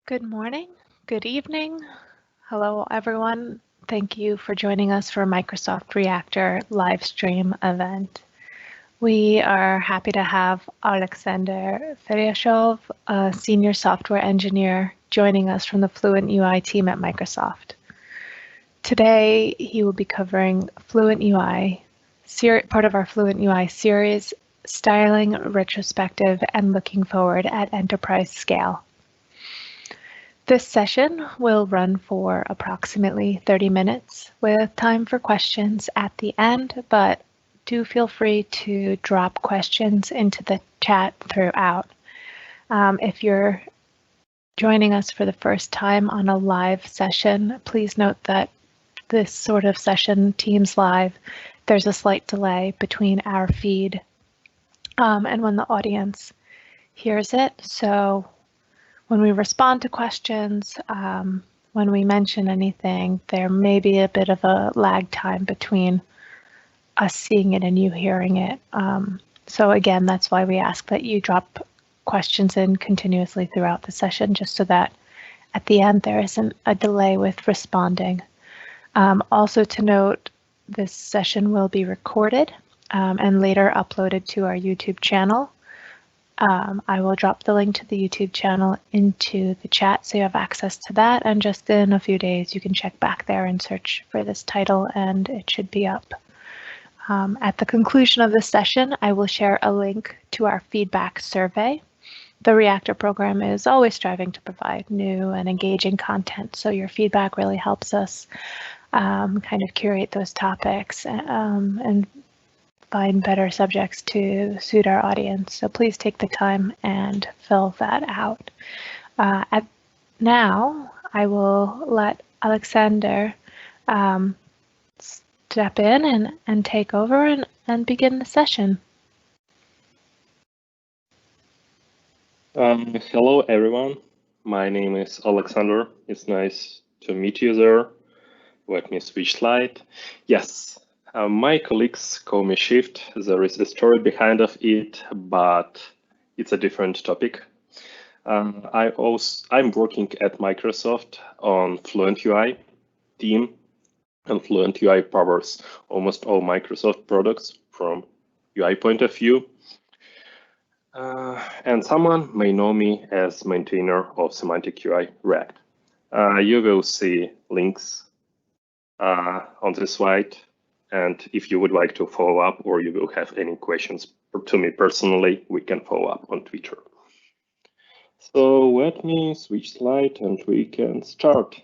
Good morning, good evening. Hello, everyone. Thank you for joining us for Microsoft Reactor live stream event. We are happy to have Oleksandr Fediashov, a senior software engineer, joining us from the Fluent UI team at Microsoft. Today, he will be covering Fluent UI, part of our Fluent UI series, styling, retrospective, and looking forward at enterprise scale. This session will run for approximately 30 minutes with time for questions at the end, but do feel free to drop questions into the chat throughout. If you're joining us for the first time on a live session, please note that this sort of session, Teams Live, there's a slight delay between our feed and when the audience hears it. So when we respond to questions, when we mention anything, there may be a bit of a lag time between us seeing it and you hearing it. So again, that's why we ask that you drop questions in continuously throughout the session, just so that at the end there isn't a delay with responding. Also to note, this session will be recorded and later uploaded to our YouTube channel. I will drop the link to the YouTube channel into the chat so you have access to that, and just in a few days you can check back there and search for this title and it should be up. At the conclusion of this session, I will share a link to our feedback survey. The Reactor program is always striving to provide new and engaging content, so your feedback really helps us kind of curate those topics and find better subjects to suit our audience. So please take the time and fill that out. Now I will let Oleksandr step in and take over and begin the session. Hello, everyone. My name is Oleksandr. It's nice to meet you there. Let me switch slide. Yes. My colleagues call me Shift. There is a story behind of it, but it's a different topic. I'm working at Microsoft on Fluent UI team, and Fluent UI powers almost all Microsoft products from UI point of view. And someone may know me as maintainer of Semantic UI React. You will see links on this slide. And if you would like to follow up or you will have any questions to me personally, we can follow up on Twitter. So let me switch slide and we can start.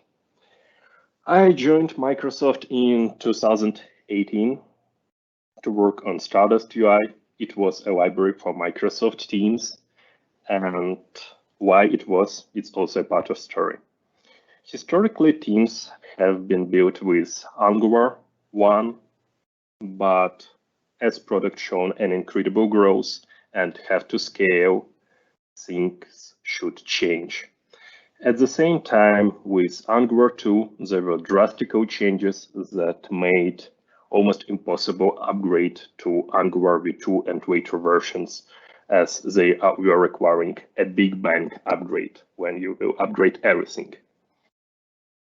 I joined Microsoft in 2018 to work on Stardust UI. It was a library for Microsoft Teams, and why it's also a part of story. Historically, teams have been built with Angular 1, but as product shown an incredible growth and have to scale, things should change. At the same time, with Angular 2, there were drastic changes that made almost impossible upgrade to Angular v2 and later versions, as they were requiring a big bang upgrade when you will upgrade everything.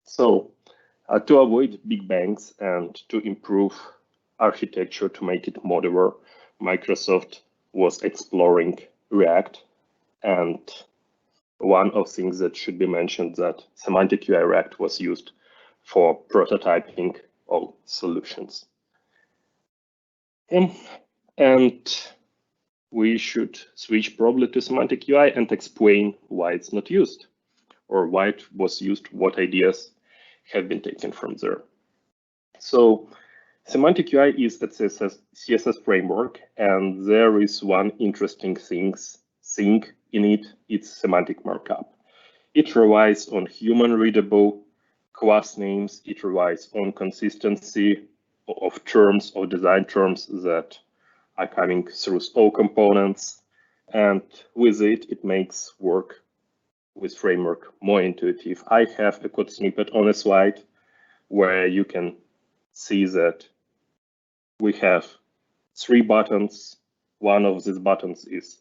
So to avoid big bangs and to improve architecture to make it modular, Microsoft was exploring React, and one of things that should be mentioned that Semantic UI React was used for prototyping all solutions. And we should switch probably to Semantic UI and explain why it's not used, or why it was used, what ideas have been taken from there. So Semantic UI is a CSS framework, and there is one interesting thing in it. It's semantic markup. It relies on human-readable class names. It relies on consistency of terms or design terms that are coming through all components. And with it, it makes work with framework more intuitive. I have a code snippet on a slide where you can see that we have 3 buttons. One of these buttons is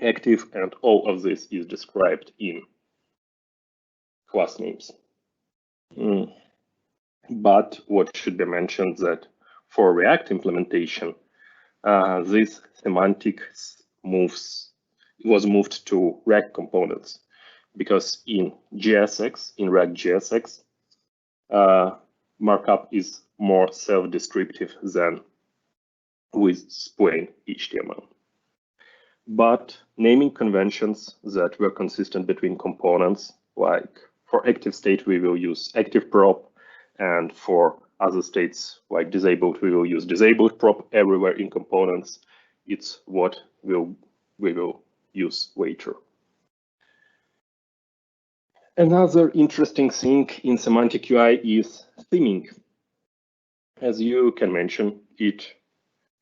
active, and all of this is described in class names. But what should be mentioned that for React implementation, this semantics was moved to React components, because in JSX, in React JSX, markup is more self-descriptive than with plain HTML. But naming conventions that were consistent between components, like for active state, we will use active prop, and for other states like disabled, we will use disabled prop everywhere in components. It's what we will use later. Another interesting thing in Semantic UI is theming. As you can mention, it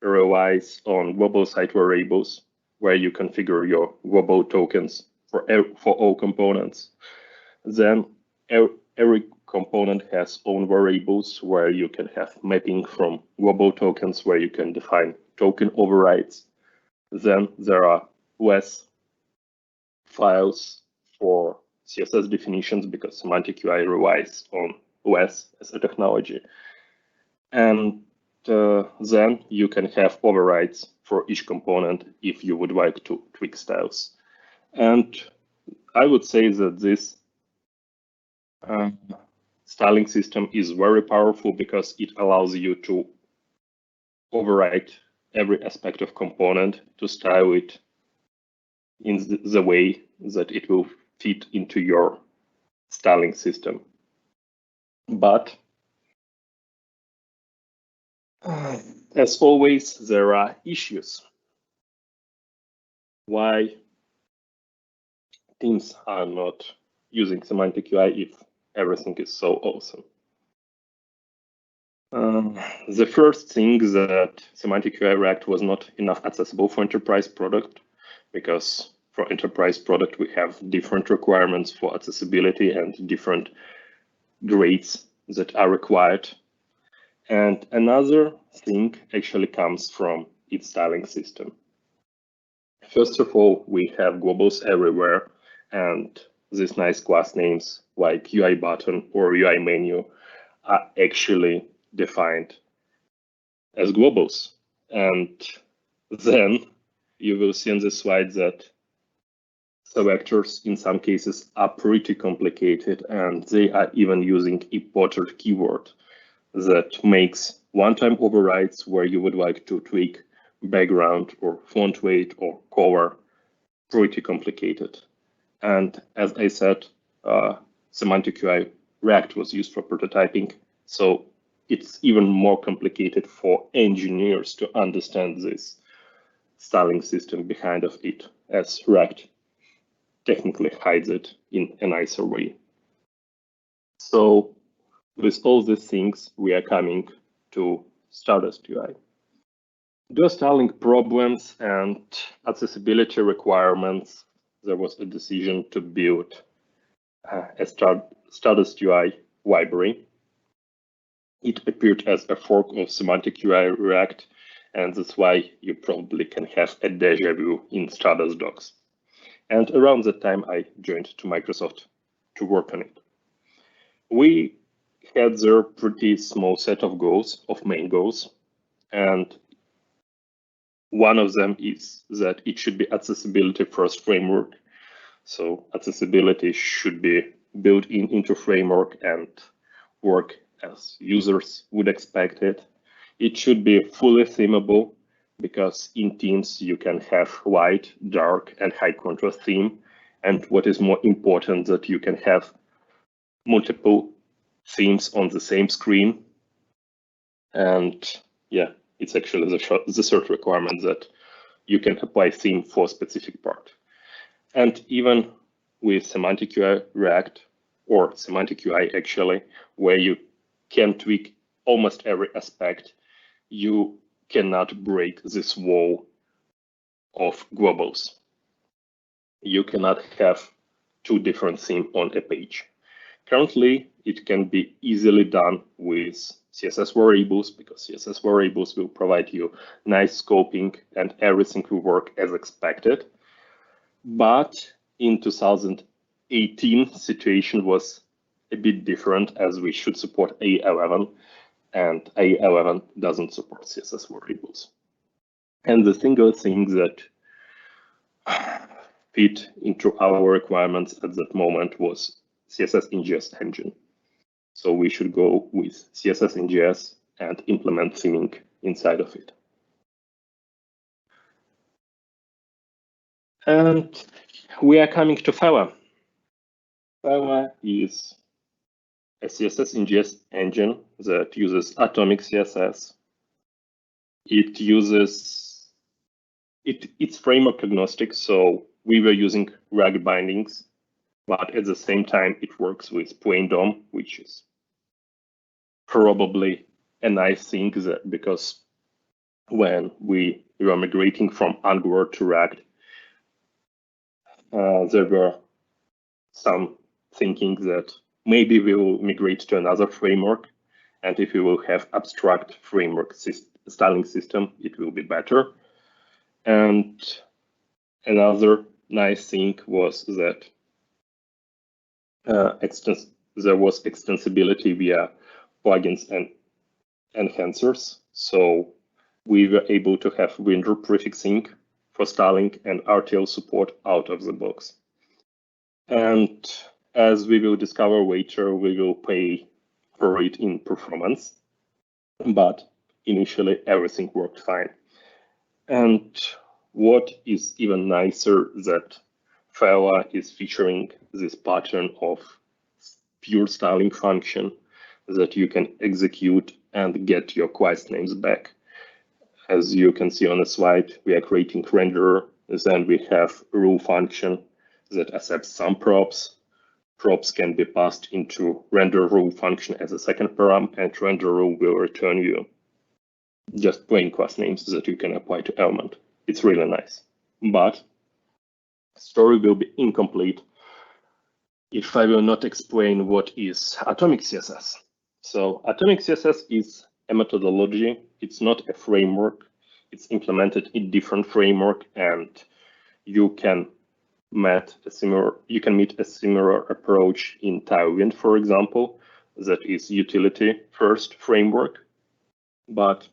relies on global site variables, where you configure your global tokens for all components. Then every component has own variables, where you can have mapping from global tokens, where you can define token overrides. Then there are less files for CSS definitions, because Semantic UI relies on less as a technology. And then you can have overrides for each component if you would like to tweak styles. And I would say that this styling system is very powerful, because it allows you to override every aspect of component to style it in the way that it will fit into your styling system. But as always, there are issues. Why teams are not using Semantic UI if everything is so awesome? The first thing that Semantic UI React was not enough accessible for enterprise product, because for enterprise product, we have different requirements for accessibility and different grades that are required. And another thing actually comes from its styling system. First of all, we have globals everywhere, and these nice class names like UI button or UI menu are actually defined as globals. And then you will see on the slide that selectors in some cases are pretty complicated, and they are even using a imported keyword that makes one-time overrides where you would like to tweak background or font weight or color pretty complicated. And as I said, Semantic UI React was used for prototyping, so it's even more complicated for engineers to understand this styling system behind of it, as React technically hides it in a nicer way. So with all these things, we are coming to Stardust UI. Due to styling problems and accessibility requirements, there was a decision to build a Stardust UI library. It appeared as a fork of Semantic UI React, and that's why you probably can have a deja vu in Stardust docs. And around that time, I joined to Microsoft to work on it. We had their pretty small set of goals, of main goals, and one of them is that it should be accessibility first framework. So accessibility should be built into framework and work as users would expect it. It should be fully themable, because in themes you can have light, dark, and high contrast theme. And what is more important, that you can have multiple themes on the same screen. And yeah, it's actually the third requirement, that you can apply theme for a specific part. And even with Semantic UI React, or Semantic UI actually, where you can tweak almost every aspect, you cannot break this wall of globals. You cannot have two different themes on a page. Currently, it can be easily done with CSS variables, because CSS variables will provide you nice scoping and everything will work as expected. But in 2018, situation was a bit different, as we should support A11, and A11 doesn't support CSS variables. And the single thing that fit into our requirements at that moment was CSS-in-JS engine. So we should go with CSS-in-JS and implement theming inside of it. And we are coming to Fela. Fela is a CSS-in-JS engine that uses atomic CSS. It's framework agnostic, so we were using React bindings, but at the same time, it works with plain DOM, which is probably a nice thing because when we were migrating from Angular to React, there were some thinking that maybe we will migrate to another framework, and if we will have abstract framework styling system, it will be better. And another nice thing was that there was extensibility via plugins and enhancers. So we were able to have vendor prefixing for styling and RTL support out of the box. And as we will discover later, we will pay for it in performance, but initially everything worked fine. And what is even nicer that Fela is featuring this pattern of pure styling function that you can execute and get your class names back. As you can see on the slide, we are creating renderer, then we have rule function that accepts some props. Props can be passed into render rule function as a second param, and render rule will return you just plain class names that you can apply to element. It's really nice, but story will be incomplete if I will not explain what is atomic CSS. So atomic CSS is a methodology. It's not a framework. It's implemented in different framework, and you can meet a similar approach in Tailwind, for example, that is utility first framework. But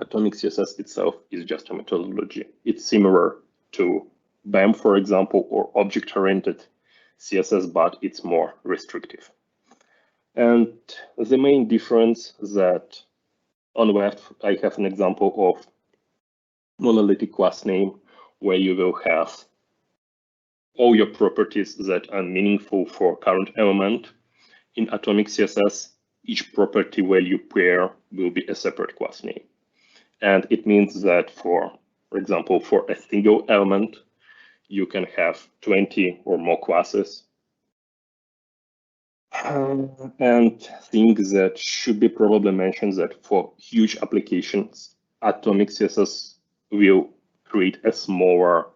atomic CSS itself is just a methodology. It's similar to BAM, for example, or object-oriented CSS, but it's more restrictive. And the main difference that on the left, I have an example of monolithic class name where you will have all your properties that are meaningful for current element. In atomic CSS, each property value pair will be a separate class name. And it means that for example, for a single element, you can have 20 or more classes. And things that should be probably mentioned that for huge applications, atomic CSS will create a smaller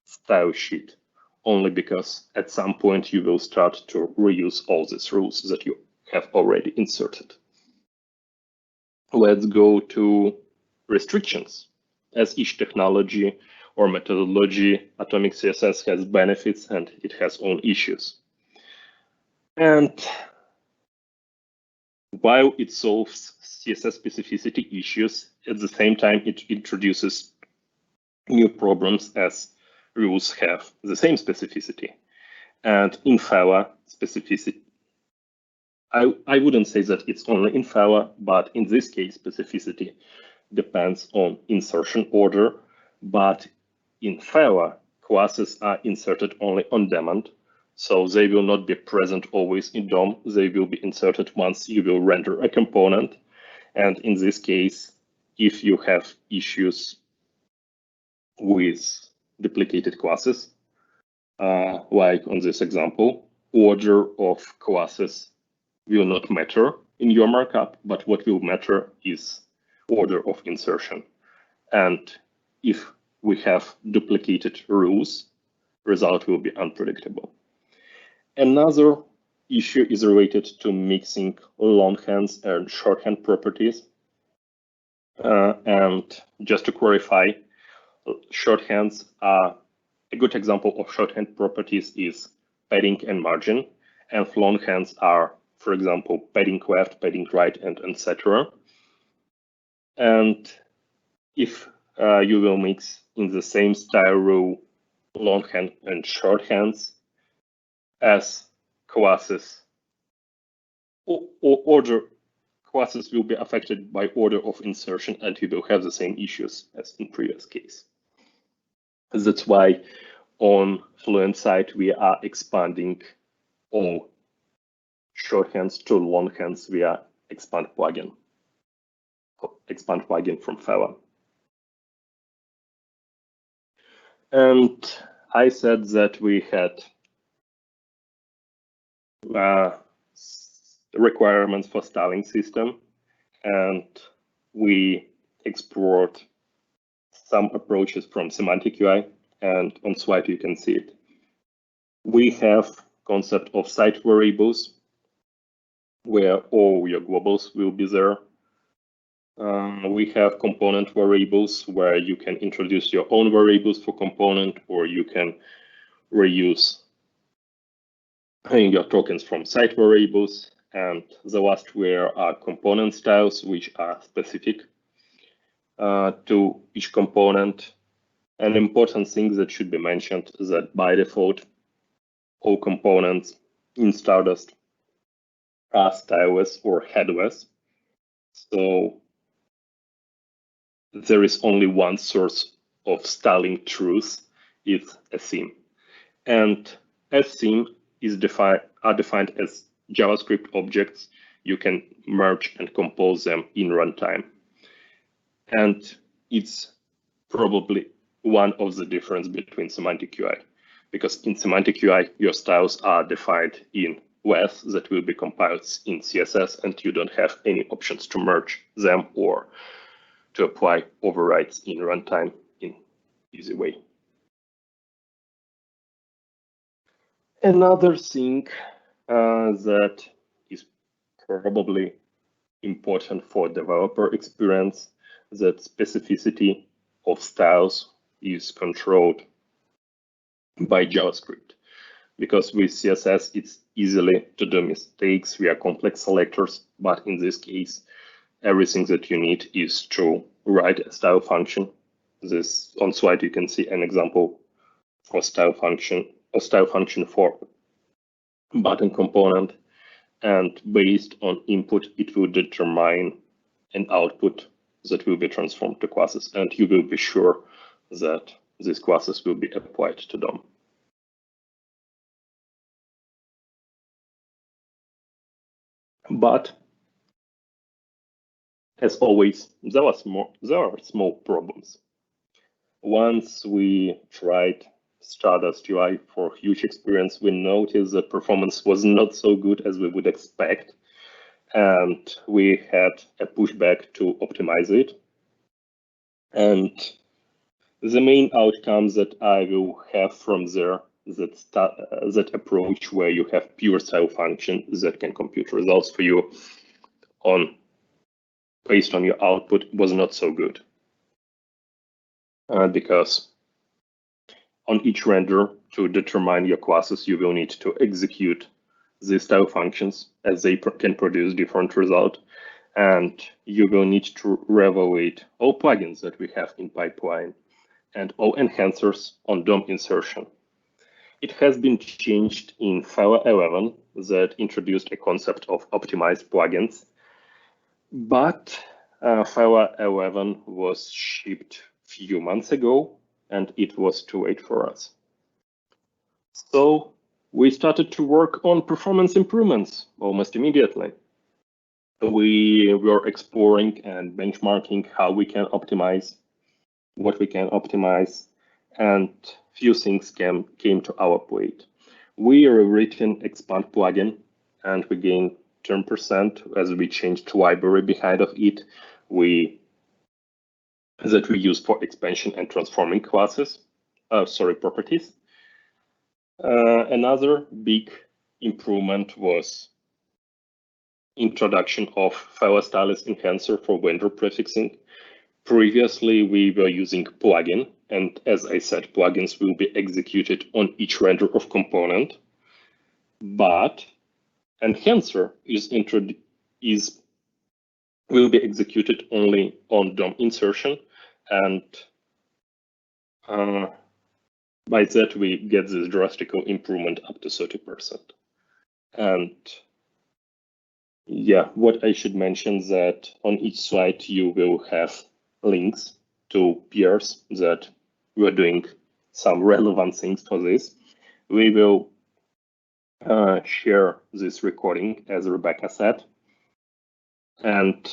style sheet, only because at some point you will start to reuse all these rules that you have already inserted. Let's go to restrictions. As each technology or methodology, atomic CSS has benefits and it has own issues. And while it solves CSS specificity issues, at the same time, it introduces new problems as rules have the same specificity. And in Fela, specificity, I wouldn't say that it's only in Fela, but in this case, specificity depends on insertion order. But in Fela, classes are inserted only on demand. So they will not be present always in DOM. They will be inserted once you will render a component. And in this case, if you have issues with duplicated classes, like on this example, order of classes will not matter in your markup, but what will matter is order of insertion. And if we have duplicated rules, result will be unpredictable. Another issue is related to mixing longhand and shorthand properties. And just to clarify, shorthands are a good example of shorthand properties is padding and margin. and longhand are, for example, padding left, padding right, and etc. And if you will mix in the same style row longhand and shorthands as classes, or order classes will be affected by order of insertion, and you will have the same issues as in previous case. That's why on Fluent side we are expanding all shorthands to longhands via expand plugin from Fela. And I said that we had requirements for styling system, and we explored some approaches from Semantic UI, and on slide you can see it. We have concept of site variables, where all your globals will be there. We have component variables, where you can introduce your own variables for component, or you can reuse your tokens from site variables. And the last layer are component styles, which are specific to each component. An important thing that should be mentioned is that by default, all components in Stardust are styleless or headless. So there is only one source of styling truth, it's a theme. And a theme is defined as JavaScript objects. You can merge and compose them in runtime. And it's probably one of the difference between Semantic UI, because in Semantic UI, your styles are defined in WES that will be compiled in CSS, and you don't have any options to merge them or to apply overrides in runtime in easy way. Another thing that is probably important for developer experience, that specificity of styles is controlled by JavaScript. Because with CSS, it's easily to do mistakes via complex selectors, but in this case, everything that you need is to write a style function. This on slide you can see an example for style function, a style function for button component, and based on input, it will determine an output that will be transformed to classes, and you will be sure that these classes will be applied to them. But as always, there are small problems. Once we tried Stardust UI for huge experience, we noticed that performance was not so good as we would expect, and we had a pushback to optimize it. And the main outcomes that I will have from there, that approach where you have pure style function that can compute results for you based on your output, was not so good. Because on each render, to determine your classes, you will need to execute these style functions, as they can produce different results. And you will need to reevaluate all plugins that we have in pipeline and all enhancers on DOM insertion. It has been changed in Fela 11 that introduced a concept of optimized plugins, but Fela 11 was shipped a few months ago, and it was too late for us. So we started to work on performance improvements almost immediately. We were exploring and benchmarking how we can optimize, what we can optimize, and few things came to our plate. We rewritten expand plugin, and we gained 10% as we changed library behind of it. That we use for expansion and transforming classes, properties. Another big improvement was introduction of Fela stylix enhancer for vendor prefixing. Previously, we were using plugin, and as I said, plugins will be executed on each render of component. But enhancer will be executed only on DOM insertion, and by that we get this drastic improvement up to 30%. And yeah, what I should mention that on each slide you will have links to peers that were doing some relevant things for this. We will share this recording, as Rebecca said, and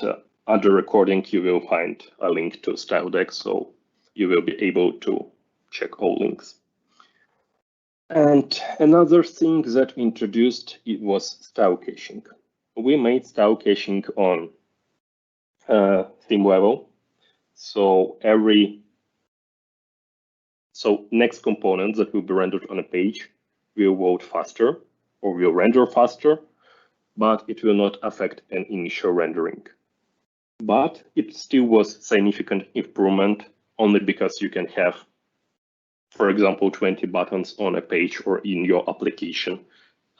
at the recording you will find a link to stylix, so you will be able to check all links. And another thing that we introduced, it was style caching. We made style caching on theme level. So next component that will be rendered on a page will load faster or will render faster, but it will not affect an initial rendering. But it still was significant improvement only because you can have, for example, 20 buttons on a page or in your application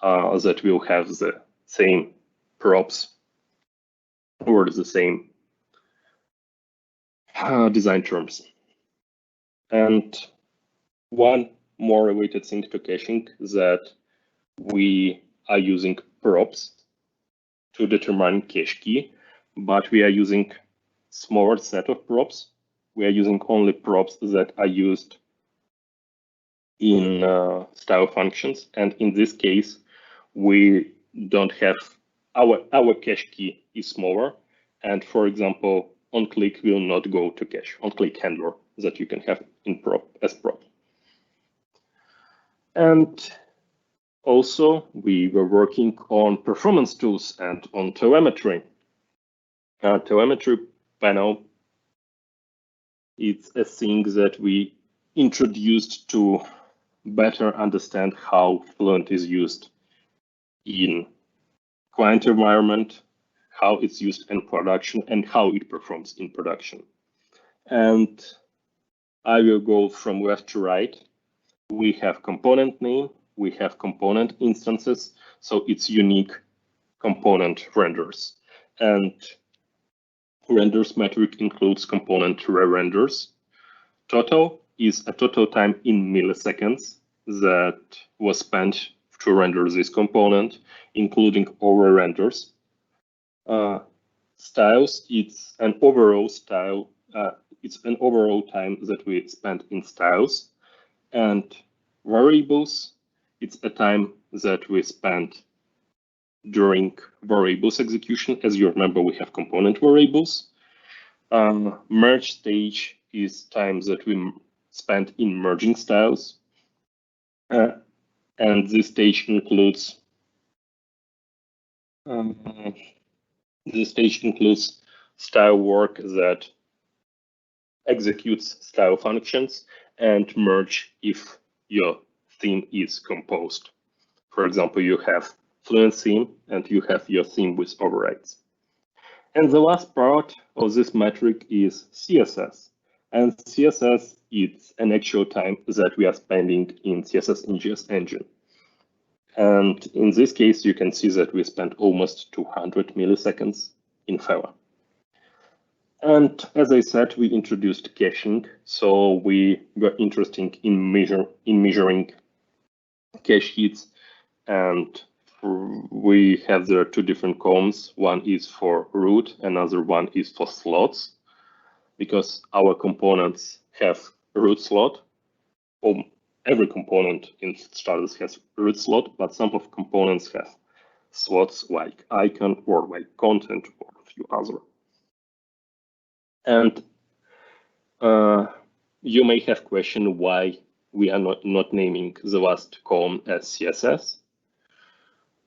that will have the same props or the same design terms. And one more related thing to caching that we are using props to determine cache key, but we are using smaller set of props. We are using only props that are used in style functions, and in this case we don't have our cache key is smaller, and for example onClick will not go to cache, onClick handler that you can have in prop as prop. And also we were working on performance tools and on telemetry. Telemetry panel, it's a thing that we introduced to better understand how Fluent is used in client environment, how it's used in production, and how it performs in production. And I will go from left to right. We have component name, we have component instances, so it's unique component renders. And renders metric includes component re-renders. Total is a total time in milliseconds that was spent to render this component, including all re-renders. Styles, it's an overall style. It's an overall time that we spent in styles. And variables, it's a time that we spent during variables execution. As you remember, we have component variables. Merge stage is time that we spent in merging styles. And this stage includes style work that executes style functions, and merge if your theme is composed. For example, you have Fluent theme and you have your theme with overrides. And the last part of this metric is CSS. And CSS is an actual time that we are spending in CSS-in-JS engine. And in this case, you can see that we spent almost 200 milliseconds in Fella. And as I said, we introduced caching. So we were interested in measuring cache hits, and we have there two different columns. One is for root, another one is for slots, because our components have root slot. Every component in Stardust has root slot, but some of components have slots like icon or like content or a few other. And you may have question why we are not naming the last column as CSS.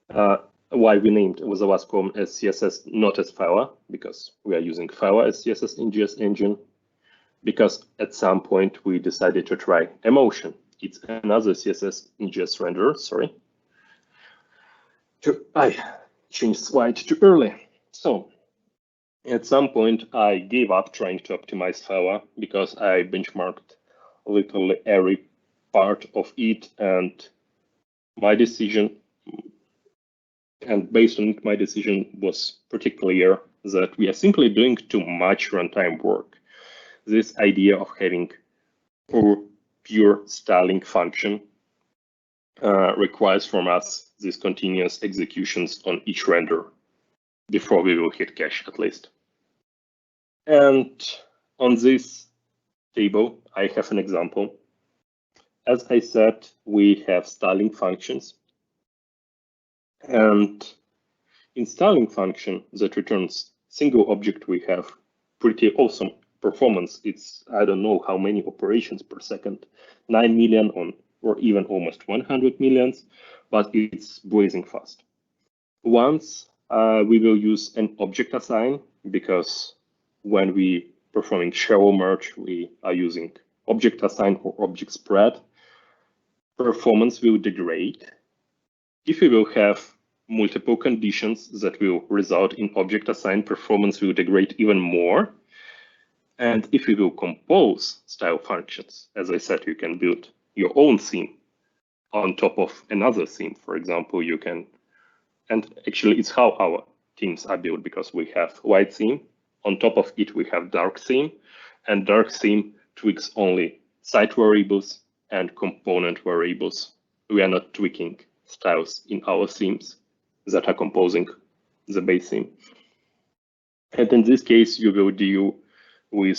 Why we named the last column as CSS, not as Fella, because we are using Fella as CSS in JS engine. Because at some point we decided to try emotion. It's another CSS in JS renderer, sorry. I changed slide too early. So at some point I gave up trying to optimize Fella because I benchmarked literally every part of it, and my decision And based on it, my decision was pretty clear that we are simply doing too much runtime work. This idea of having pure styling function requires from us these continuous executions on each render before we will hit cache at least. And on this table, I have an example. As I said, we have styling functions. And in styling function that returns single object, we have pretty awesome performance. It's, I don't know how many operations per second, 9 million on, or even almost 100 millions, but it's blazing fast. Once we will use an object assign, because when we performing shallow merge, we are using object assign or object spread. Performance will degrade. If we will have multiple conditions that will result in object assign, performance will degrade even more. And if we will compose style functions, as I said, you can build your own theme on top of another theme. For example, you can, and actually it's how our themes are built, because we have white theme. On top of it, we have dark theme, and dark theme tweaks only site variables and component variables. We are not tweaking styles in our themes that are composing the base theme. And in this case, you will deal with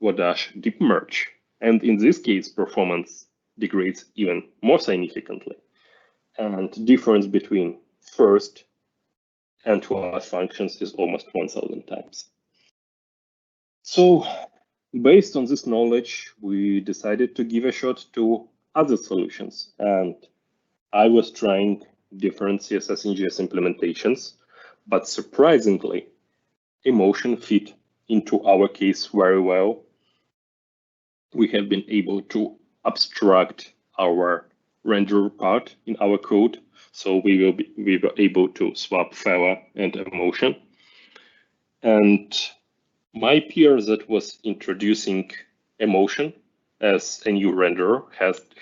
/deep merge. And in this case, performance degrades even more significantly. And difference between first and last functions is almost 1,000 times. So based on this knowledge, we decided to give a shot to other solutions. And I was trying different CSS and JS implementations, but surprisingly, emotion fit into our case very well. We have been able to abstract our render part in our code, so we were able to swap Fella and emotion. And my peer that was introducing emotion as a new renderer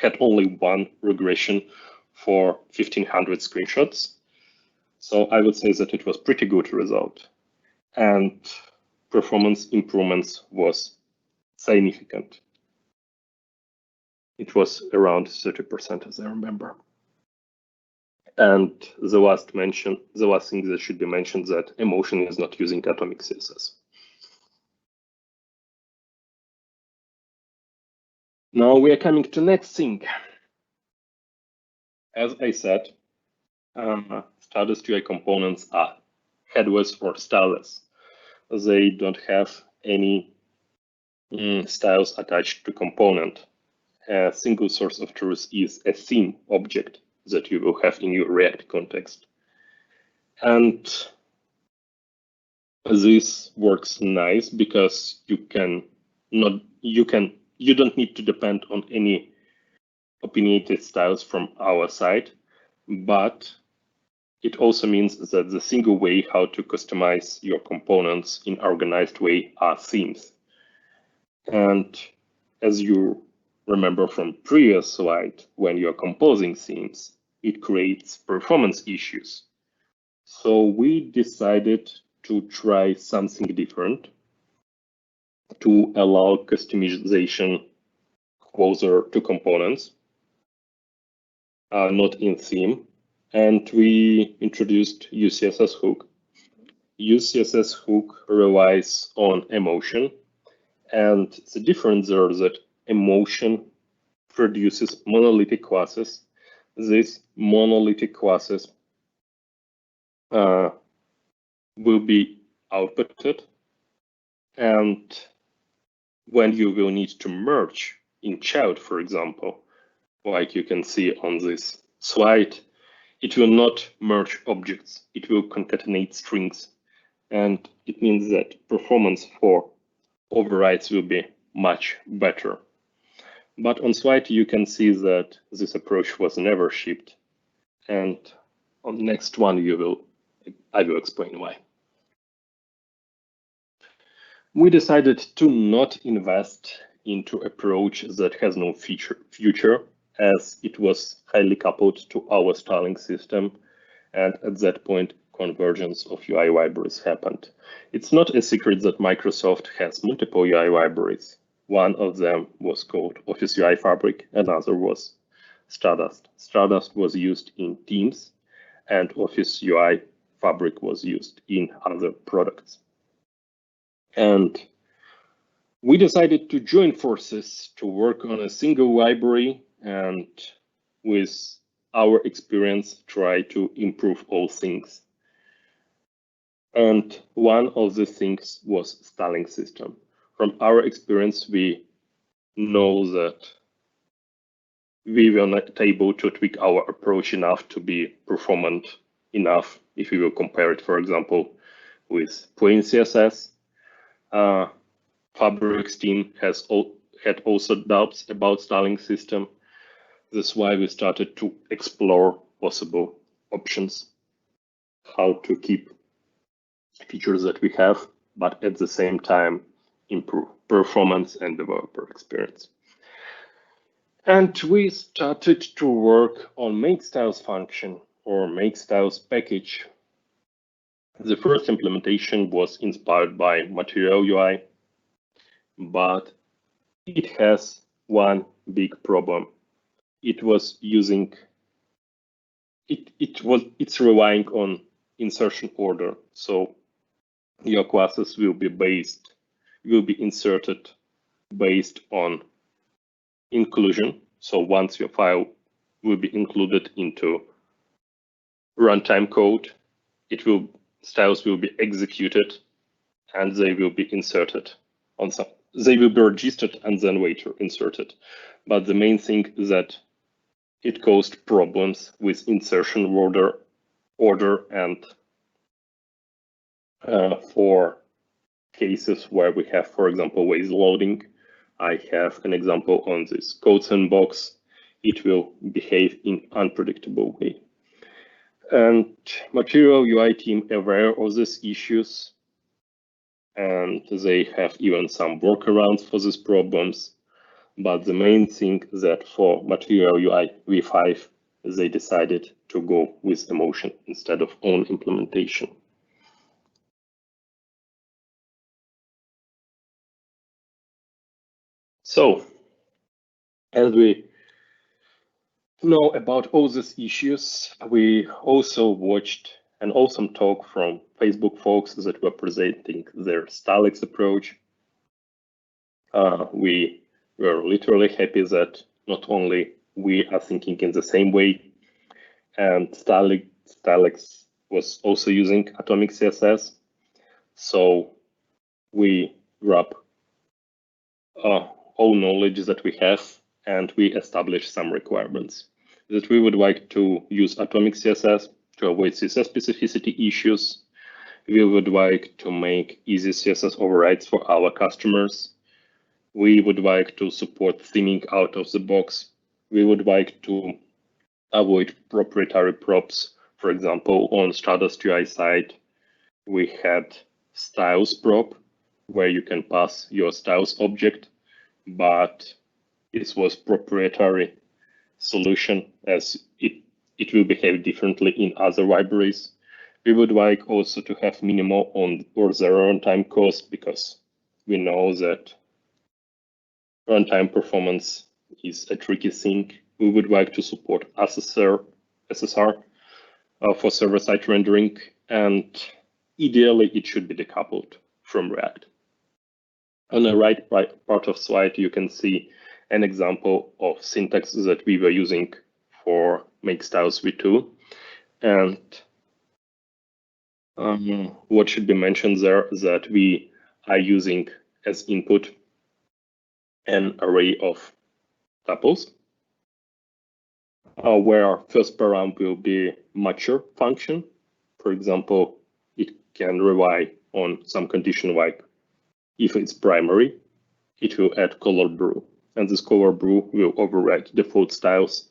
had only one regression for 1,500 screenshots. So I would say that it was pretty good result. And performance improvements was significant. It was around 30%, as I remember. And the last thing that should be mentioned, that emotion is not using atomic CSS. Now we are coming to next thing. As I said, Stardust UI components are headless or styleless. They don't have any styles attached to component. A single source of truth is a theme object that you will have in your React context. And this works nice because you don't need to depend on any opinionated styles from our side, but it also means that the single way how to customize your components in organized way are themes. And as you remember from previous slide, when you're composing themes, it creates performance issues. So we decided to try something different to allow customization closer to components, not in theme. And we introduced UCSS hook. UCSS hook relies on emotion. And the difference there is that emotion produces monolithic classes. These monolithic classes will be outputted. And when you will need to merge in child, for example, like you can see on this slide, it will not merge objects. It will concatenate strings. And it means that performance for overrides will be much better. But on slide, you can see that this approach was never shipped. And on the next one, I will explain why. We decided to not invest into approach that has no future, as it was highly coupled to our styling system. And at that point, convergence of UI libraries happened. It's not a secret that Microsoft has multiple UI libraries. One of them was called Office UI Fabric, another was Stardust. Stardust was used in Teams, and Office UI Fabric was used in other products. And we decided to join forces to work on a single library and with our experience try to improve all things. And one of the things was styling system. From our experience, we know that we were not able to tweak our approach enough to be performant enough if we will compare it, for example, with plain CSS. Fabric's team had also doubts about styling system. That's why we started to explore possible options, how to keep features that we have, but at the same time improve performance and developer experience. And we started to work on makeStyles function or makeStyles package. The first implementation was inspired by MaterialUI, but it has one big problem. It's relying on insertion order. So your classes will be inserted based on inclusion. So once your file will be included into runtime code, styles will be executed and they will be inserted they will be registered and then later inserted. But the main thing is that it caused problems with insertion order and for cases where we have, for example, ways loading. I have an example on this code sandbox. It will behave in unpredictable way. And MaterialUI team aware of these issues, and they have even some workarounds for these problems. But the main thing that for MaterialUI v5, they decided to go with emotion instead of own implementation. So, as we know about all these issues, we also watched an awesome talk from Facebook folks that were presenting their stylix approach. We were literally happy that not only we are thinking in the same way, and stylix was also using atomic CSS. So we grab all knowledge that we have and we establish some requirements that we would like to use atomic CSS to avoid CSS specificity issues. We would like to make easy CSS overrides for our customers. We would like to support theming out of the box. We would like to avoid proprietary props. For example, on Stardust UI side, we had styles prop where you can pass your styles object, but this was proprietary solution as it will behave differently in other libraries. We would like also to have minimal or zero runtime cost because we know that runtime performance is a tricky thing. We would like to support SSR for server-side rendering, and ideally it should be decoupled from React. On the right part of slide, you can see an example of syntax that we were using for makeStyles v2. And what should be mentioned there is that we are using as input an array of tuples, where first param will be mature function. For example, it can rely on some condition like if it's primary, it will add color brew, and this color brew will override default styles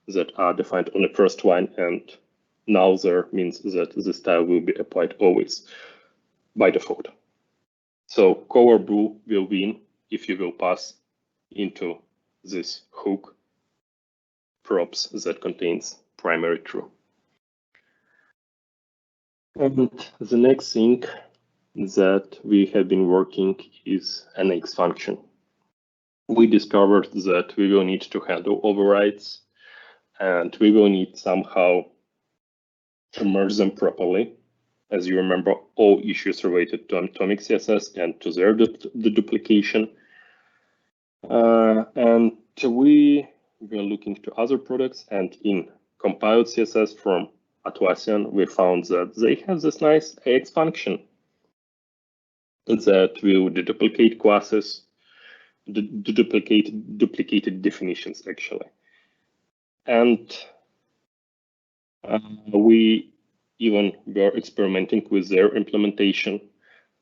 that are defined on the first line, and now there means that the style will be applied always by default. So color brew will win if you will pass into this hook props that contains primary true. And the next thing that we have been working is an X function. We discovered that we will need to handle overrides, and we will need somehow to merge them properly. As you remember, all issues related to Atomic CSS and to their the duplication. And we were looking to other products, and in compiled CSS from Atlassian, we found that they have this nice AX function that will deduplicate classes, duplicated definitions actually. And we even were experimenting with their implementation,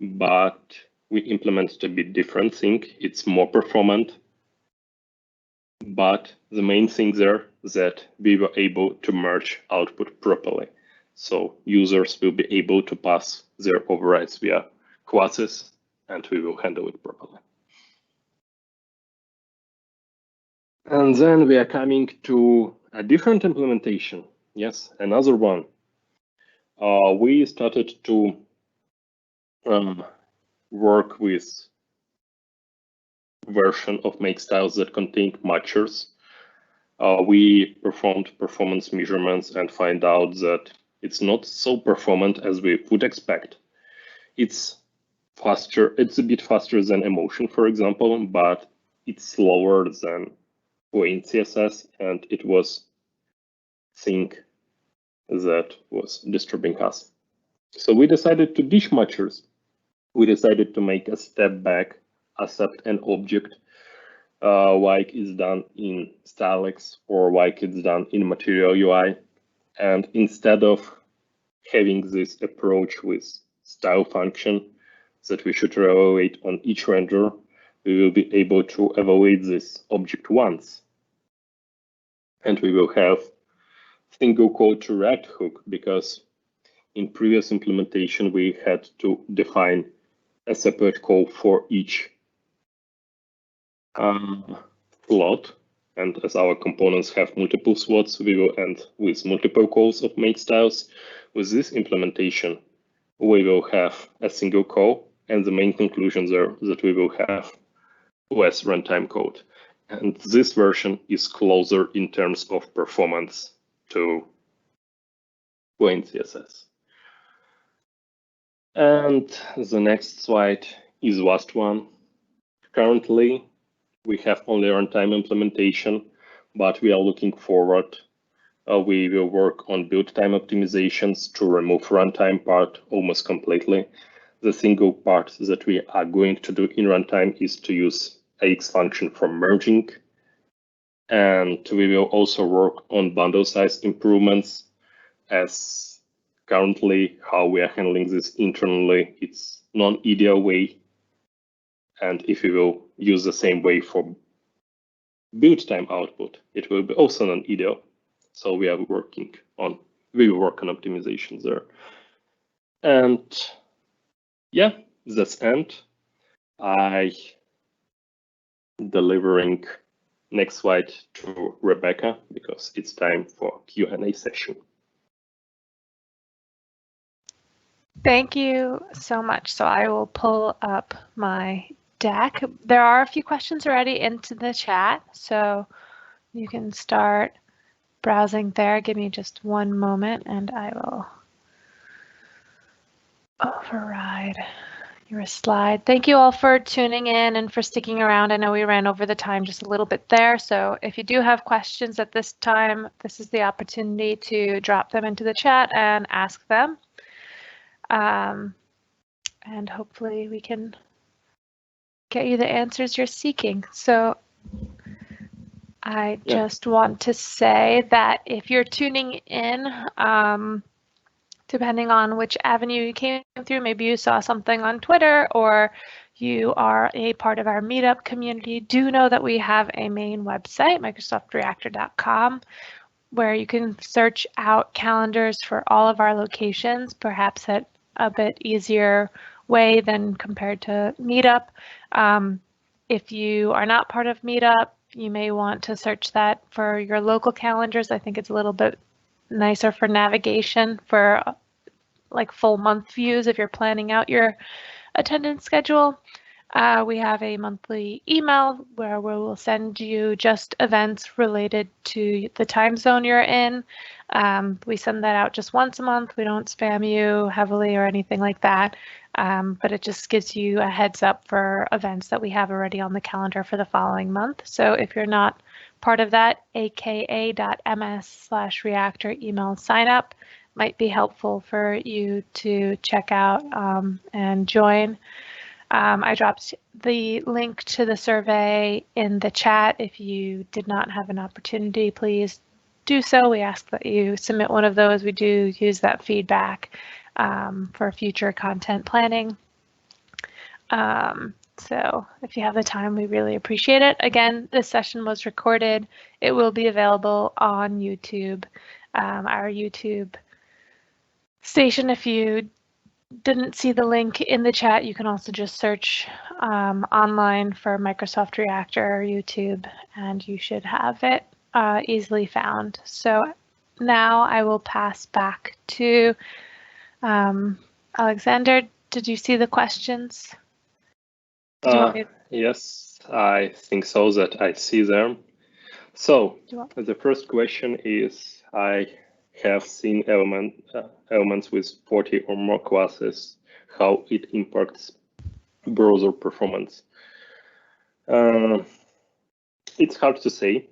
but we implemented a bit different thing. It's more performant, but the main thing there is that we were able to merge output properly. So users will be able to pass their overrides via classes, and we will handle it properly. And then we are coming to a different implementation. Yes, another one. We started to work with version of MakeStyles that contained matchers. We performed performance measurements and find out that it's not so performant as we would expect. It's faster, it's a bit faster than Emotion, for example, but it's slower than plain CSS, and it was thing that was disturbing us. So we decided to ditch matchers. We decided to make a step back, accept an object like it's done in stylix or like it's done in MaterialUI. And instead of having this approach with style function that we should evaluate on each render, we will be able to evaluate this object once. And we will have single call to React hook, because in previous implementation, we had to define a separate call for each slot. And as our components have multiple slots, we will end with multiple calls of MakeStyles. With this implementation, we will have a single call, and the main conclusion there is that we will have less runtime code. And this version is closer in terms of performance to plain CSS. And the next slide is the last one. Currently, we have only runtime implementation, but we are looking forward. We will work on build time optimizations to remove runtime part almost completely. The single part that we are going to do in runtime is to use AX function for merging. And we will also work on bundle size improvements, as currently how we are handling this internally, it's non-ideal way. And if we will use the same way for build time output, it will be also non-ideal. So we will work on optimizations there. And yeah, that's end. I delivering next slide to Rebecca, because it's time for Q&A session. Thank you so much. So I will pull up my deck. There are a few questions already into the chat, so you can start browsing there. Give me just one moment and I will override your slide. Thank you all for tuning in and for sticking around. I know we ran over the time just a little bit there, so if you do have questions at this time, this is the opportunity to drop them into the chat and ask them. And hopefully we can get you the answers you're seeking. So I just want to say that if you're tuning in, depending on which avenue you came through, maybe you saw something on Twitter or you are a part of our meetup community, do know that we have a main website, microsoftreactor.com, where you can search out calendars for all of our locations, perhaps at a bit easier way than compared to Meetup. If you are not part of Meetup, you may want to search that for your local calendars. I think it's a little bit nicer for navigation for like full month views if you're planning out your attendance schedule. We have a monthly email where we will send you just events related to the time zone you're in. We send that out just once a month. We don't spam you heavily or anything like that, but it just gives you a heads up for events that we have already on the calendar for the following month. So if you're not part of that, aka.ms/reactor email sign up might be helpful for you to check out and join. I dropped the link to the survey in the chat. If you did not have an opportunity, please do so. We ask that you submit one of those. We do use that feedback for future content planning. So if you have the time, we really appreciate it. Again, this session was recorded. It will be available on YouTube, our YouTube station. If you didn't see the link in the chat, you can also just search online for Microsoft Reactor YouTube, and you should have it easily found. So now I will pass back to Oleksandr. Did you see the questions? Yes, I think so that I see them. So the first question is, I have seen elements with 40 or more classes, how it impacts browser performance. It's hard to say.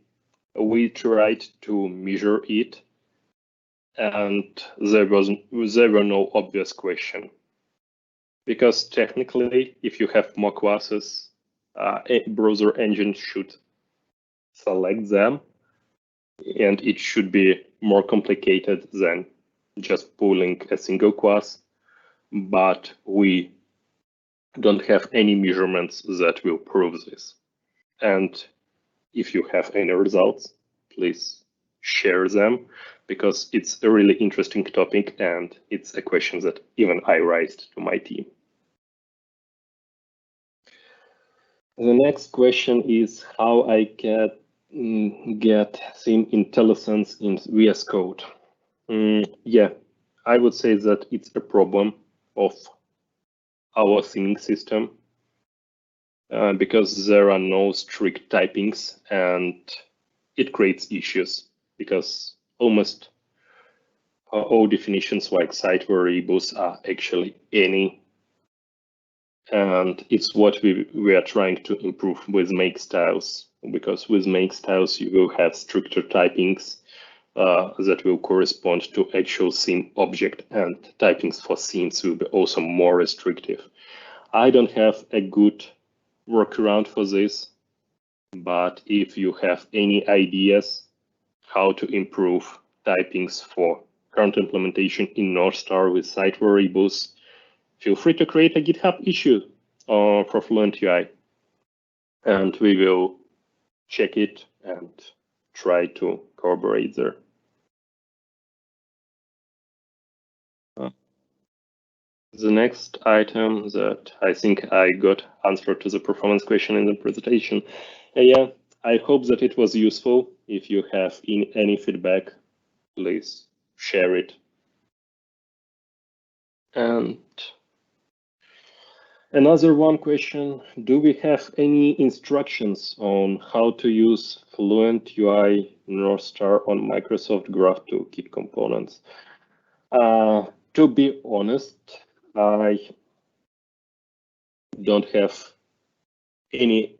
We tried to measure it, and there were no obvious question. Because technically, if you have more classes, a browser engine should select them, and it should be more complicated than just pulling a single class. But we don't have any measurements that will prove this. And if you have any results, please share them, because it's a really interesting topic and it's a question that even I raised to my team. The next question is how I get theme IntelliSense in VS Code. Yeah, I would say that it's a problem of our theming system because there are no strict typings, and it creates issues because almost all definitions like site variables are actually any. And it's what we are trying to improve with make styles, because with make styles you will have stricter typings that will correspond to actual theme object, and typings for themes will be also more restrictive. I don't have a good workaround for this, but if you have any ideas how to improve typings for current implementation in North Star with site variables, feel free to create a GitHub issue for Fluent UI, and we will check it and try to collaborate there. The next item that I think I got answer to the performance question in the presentation. Yeah, I hope that it was useful. If you have any feedback, please share it. And another one question, do we have any instructions on how to use Fluent UI North Star on Microsoft Graph Toolkit components? To be honest, I don't have any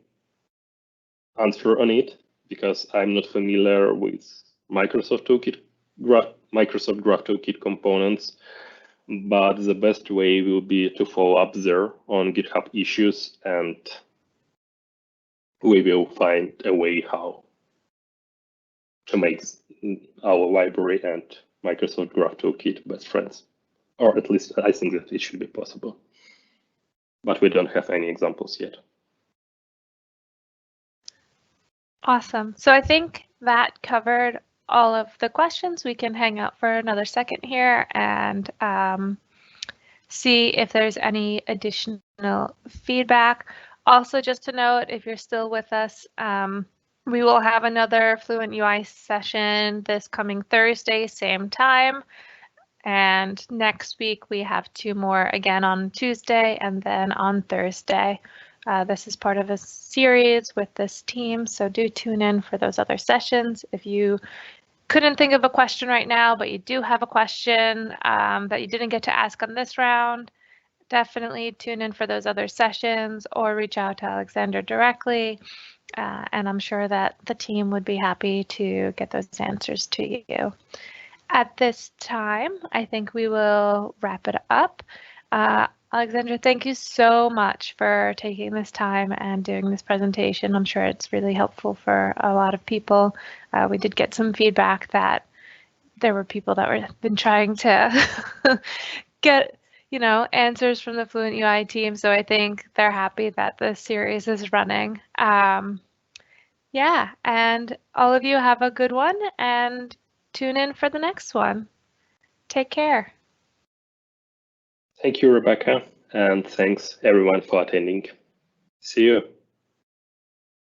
answer on it because I'm not familiar with Microsoft Graph Toolkit components. But the best way will be to follow up there on GitHub issues, and we will find a way how to make our library and Microsoft Graph Toolkit best friends. Or at least I think that it should be possible. But we don't have any examples yet. Awesome. So I think that covered all of the questions. We can hang out for another second here and see if there's any additional feedback. Also, just to note, if you're still with us, we will have another Fluent UI session this coming Thursday, same time. And next week we have 2 more, again on Tuesday and then on Thursday. This is part of a series with this team, so do tune in for those other sessions. If you couldn't think of a question right now, but you do have a question that you didn't get to ask on this round, definitely tune in for those other sessions or reach out to Oleksandr directly. And I'm sure that the team would be happy to get those answers to you. At this time, I think we will wrap it up. Oleksandr, thank you so much for taking this time and doing this presentation. I'm sure it's really helpful for a lot of people. We did get some feedback that there were people that were been trying to get, answers from the Fluent UI team. So I think they're happy that the series is running. Yeah, and all of you have a good one and tune in for the next one. Take care. Thank you, Rebecca, and thanks everyone for attending. See you.